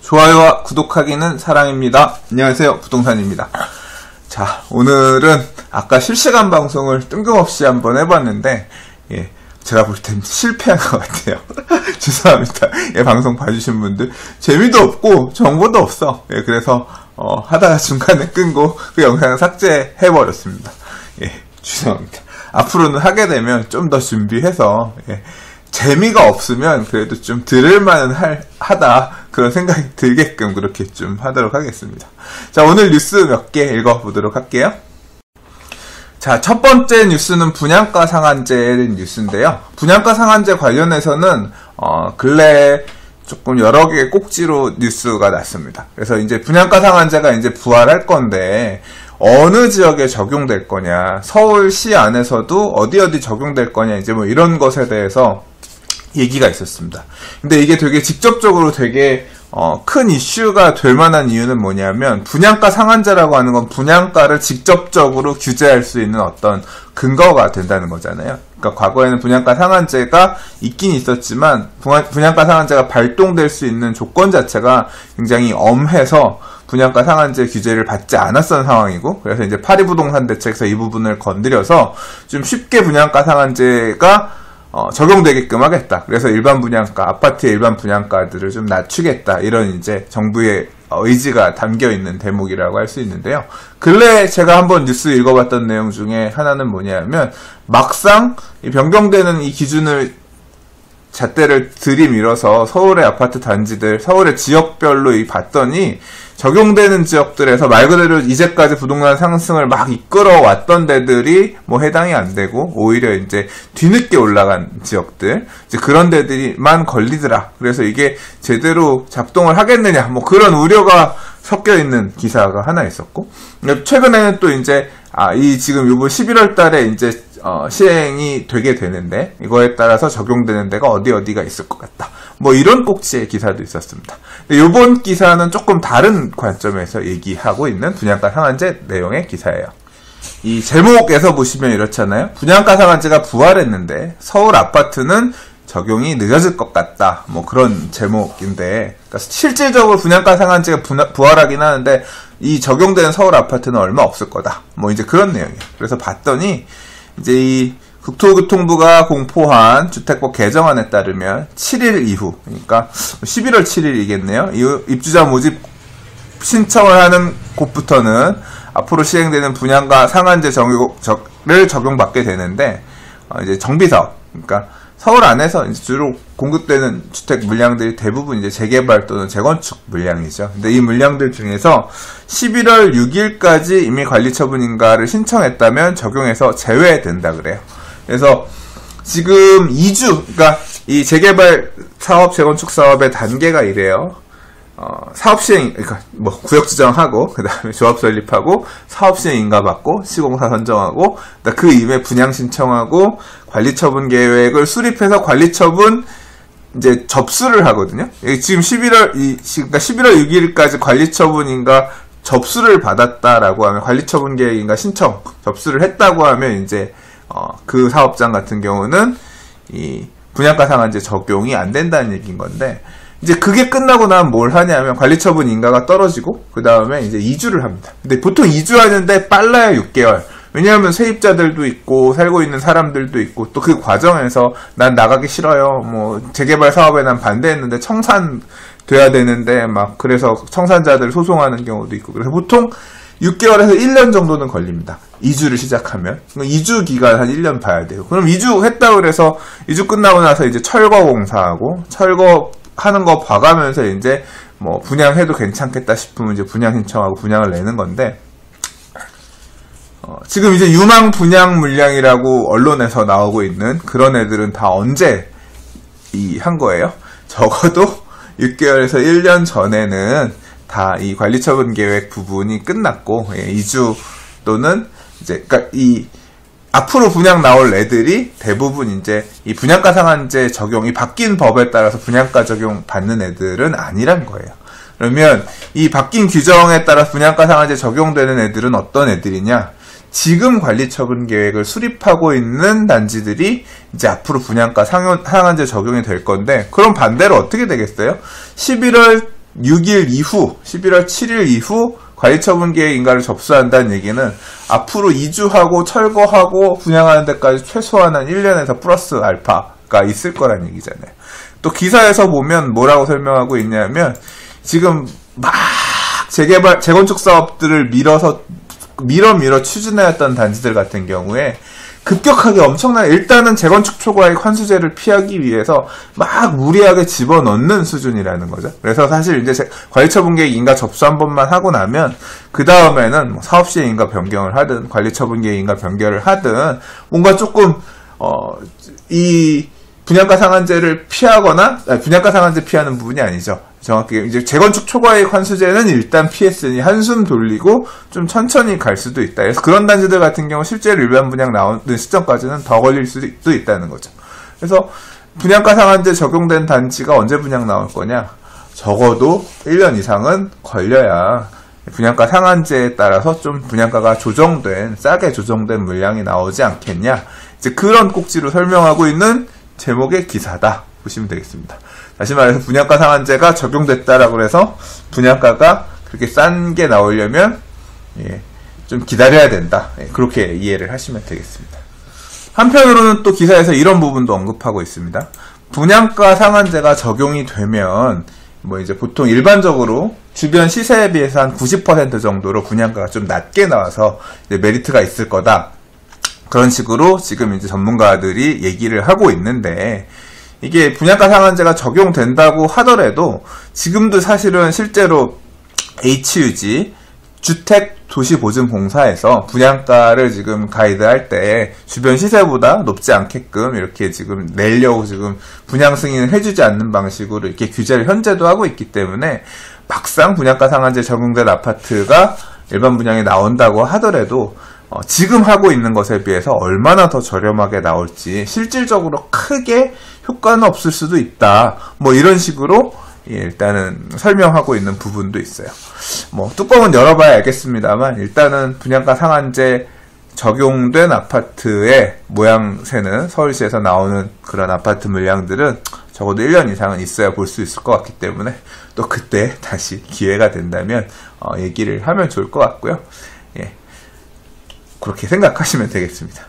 좋아요와 구독하기는 사랑입니다. 안녕하세요, 부동산입니다. 자, 오늘은 아까 실시간 방송을 뜬금없이 한번 해봤는데 제가 볼 땐 실패한 것 같아요. 죄송합니다. 방송 봐주신 분들 재미도 없고 정보도 없어. 그래서 하다가 중간에 끊고 그 영상을 삭제해버렸습니다. 죄송합니다. 앞으로는 하게 되면 좀 더 준비해서 재미가 없으면 그래도 좀 들을만은 하다 그런 생각이 들게끔 그렇게 좀 하도록 하겠습니다. 자, 오늘 뉴스 몇 개 읽어보도록 할게요. 자, 첫 번째 뉴스는 분양가 상한제 뉴스인데요. 분양가 상한제 관련해서는 근래에 조금 여러 개의 꼭지로 뉴스가 났습니다. 그래서 이제 분양가 상한제가 이제 부활할 건데 어느 지역에 적용될 거냐, 서울시 안에서도 어디 적용될 거냐, 이제 뭐 이런 것에 대해서 얘기가 있었습니다. 근데 이게 되게 직접적으로 되게 큰 이슈가 될 만한 이유는 뭐냐면, 분양가 상한제라고 하는 건 분양가를 직접적으로 규제할 수 있는 어떤 근거가 된다는 거잖아요. 그러니까 과거에는 분양가 상한제가 있긴 있었지만 분양가 상한제가 발동될 수 있는 조건 자체가 굉장히 엄해서 분양가 상한제 규제를 받지 않았던 상황이고, 그래서 이제 파리부동산 대책에서 이 부분을 건드려서 좀 쉽게 분양가 상한제가 적용되게끔 하겠다. 그래서 일반 분양가, 아파트의 일반 분양가들을 좀 낮추겠다. 이런 이제 정부의 의지가 담겨 있는 대목이라고 할 수 있는데요. 근래에 제가 한번 뉴스 읽어봤던 내용 중에 하나는 뭐냐면, 막상 변경되는 이 기준을 잣대를 들이밀어서 서울의 아파트 단지들, 서울의 지역별로 봤더니 적용되는 지역들에서 말 그대로 이제까지 부동산 상승을 막 이끌어 왔던 데들이 뭐 해당이 안 되고, 오히려 이제 뒤늦게 올라간 지역들, 이제 그런 데들이만 걸리더라. 그래서 이게 제대로 작동을 하겠느냐, 뭐 그런 우려가 섞여 있는 기사가 하나 있었고, 최근에는 또 이제 지금 요번 11월 달에 이제 시행이 되게 되는데, 이거에 따라서 적용되는 데가 어디가 있을 것 같다. 뭐 이런 꼭지의 기사도 있었습니다. 근데 요번 기사는 조금 다른 관점에서 얘기하고 있는 분양가 상한제 내용의 기사예요. 이 제목에서 보시면 이렇잖아요. 분양가 상한제가 부활했는데 서울 아파트는 적용이 늦어질 것 같다. 뭐 그런 제목인데, 그러니까 실질적으로 분양가 상한제가 부활하긴 하는데 이 적용되는 서울 아파트는 얼마 없을 거다. 뭐 이제 그런 내용이에요. 그래서 봤더니 이제 이 국토교통부가 공포한 주택법 개정안에 따르면 7일 이후, 그러니까 11월 7일이겠네요. 입주자 모집 신청을 하는 곳부터는 앞으로 시행되는 분양가 상한제 를 적용받게 되는데, 이제 정비사업, 그러니까 서울 안에서 이제 주로 공급되는 주택 물량들이 대부분 이제 재개발 또는 재건축 물량이죠. 근데 이 물량들 중에서 11월 6일까지 이미 관리처분 인가를 신청했다면 적용해서 제외된다 그래요. 그래서 지금 2주, 그러니까 이 재개발 사업, 재건축 사업의 단계가 이래요. 사업 시행, 그러니까 뭐 구역 지정하고, 그 다음에 조합 설립하고, 사업 시행 인가 받고, 시공사 선정하고, 그 이후에 분양 신청하고, 관리처분 계획을 수립해서 관리처분 이제 접수를 하거든요. 지금 11월 6일까지 관리처분 인가 접수를 받았다라고 하면, 관리처분 계획 인가 신청 접수를 했다고 하면 이제 그 사업장 같은 경우는 이 분양가 상한제 적용이 안 된다는 얘기인 건데, 이제 그게 끝나고 나면 뭘 하냐면 관리처분 인가가 떨어지고 그 다음에 이제 이주를 합니다. 근데 보통 이주하는데 빨라야 6개월. 왜냐하면 세입자들도 있고 살고 있는 사람들도 있고, 또 그 과정에서 난 나가기 싫어요. 뭐 재개발 사업에 난 반대했는데 청산 돼야 되는데 막 그래서 청산자들 소송하는 경우도 있고, 그래서 보통 6개월에서 1년 정도는 걸립니다. 이주를 시작하면. 이주 기간 한 1년 봐야 돼요. 그럼 이주했다고 그래서 이주 끝나고 나서 이제 철거 공사하고, 철거하는 거 봐가면서 이제 뭐 분양해도 괜찮겠다 싶으면 이제 분양 신청하고 분양을 내는 건데, 지금 이제 유망 분양 물량이라고 언론에서 나오고 있는 그런 애들은 다 언제 한 거예요? 적어도 6개월에서 1년 전에는 다 이 관리처분 계획 부분이 끝났고, 이주 또는 이제, 그러니까 앞으로 분양 나올 애들이 대부분 이제 이 분양가 상한제 적용이 바뀐 법에 따라서 분양가 적용 받는 애들은 아니란 거예요. 그러면 이 바뀐 규정에 따라 분양가 상한제 적용되는 애들은 어떤 애들이냐? 지금 관리처분 계획을 수립하고 있는 단지들이 이제 앞으로 분양가 상한제 적용이 될 건데, 그럼 반대로 어떻게 되겠어요? 11월 6일 이후, 11월 7일 이후 관리처분계획 인가를 접수한다는 얘기는 앞으로 이주하고 철거하고 분양하는 데까지 최소한 한 1년에서 플러스 알파가 있을 거란 얘기잖아요. 또 기사에서 보면 뭐라고 설명하고 있냐면 지금 막 재건축 사업들을 밀어 추진하였던 단지들 같은 경우에 급격하게 엄청나게 일단은 재건축 초과액 환수제를 피하기 위해서 막 무리하게 집어넣는 수준이라는 거죠. 그래서 사실 이제 관리처분계획 인가 접수 한 번만 하고 나면 그 다음에는 뭐 사업시행 인가 변경을 하든 관리처분계획 인가 변경을 하든 뭔가 조금 이 분양가 상한제를 피하거나 분양가 상한제 피하는 부분이 아니죠. 정확히 이제 재건축 초과액 환수제는 일단 피했으니 한숨 돌리고 좀 천천히 갈 수도 있다. 그래서 그런 단지들 같은 경우 실제로 일반 분양 나오는 시점까지는 더 걸릴 수도 있다는 거죠. 그래서 분양가 상한제 적용된 단지가 언제 분양 나올 거냐? 적어도 1년 이상은 걸려야 분양가 상한제에 따라서 좀 분양가가 싸게 조정된 물량이 나오지 않겠냐? 이제 그런 꼭지로 설명하고 있는 제목의 기사다 보시면 되겠습니다. 다시 말해서 분양가 상한제가 적용됐다라고 해서 분양가가 그렇게 싼 게 나오려면 좀 기다려야 된다. 그렇게 이해를 하시면 되겠습니다. 한편으로는 또 기사에서 이런 부분도 언급하고 있습니다. 분양가 상한제가 적용이 되면 뭐 이제 보통 일반적으로 주변 시세에 비해서 한 90% 정도로 분양가가 좀 낮게 나와서 이제 메리트가 있을 거다. 그런 식으로 지금 이제 전문가들이 얘기를 하고 있는데 이게 분양가 상한제가 적용된다고 하더라도 지금도 사실은 실제로 HUG 주택도시보증공사에서 분양가를 지금 가이드할 때 주변 시세보다 높지 않게끔 이렇게 지금 내려고 지금 분양 승인을 해주지 않는 방식으로 이렇게 규제를 현재도 하고 있기 때문에 막상 분양가 상한제 적용된 아파트가 일반 분양에 나온다고 하더라도 지금 하고 있는 것에 비해서 얼마나 더 저렴하게 나올지 실질적으로 크게 효과는 없을 수도 있다. 뭐 이런 식으로 일단은 설명하고 있는 부분도 있어요. 뭐 뚜껑은 열어봐야 알겠습니다만 일단은 분양가 상한제 적용된 아파트의 모양새는 서울시에서 나오는 그런 아파트 물량들은 적어도 1년 이상은 있어야 볼 수 있을 것 같기 때문에 또 그때 다시 기회가 된다면 얘기를 하면 좋을 것 같고요. 그렇게 생각하시면 되겠습니다.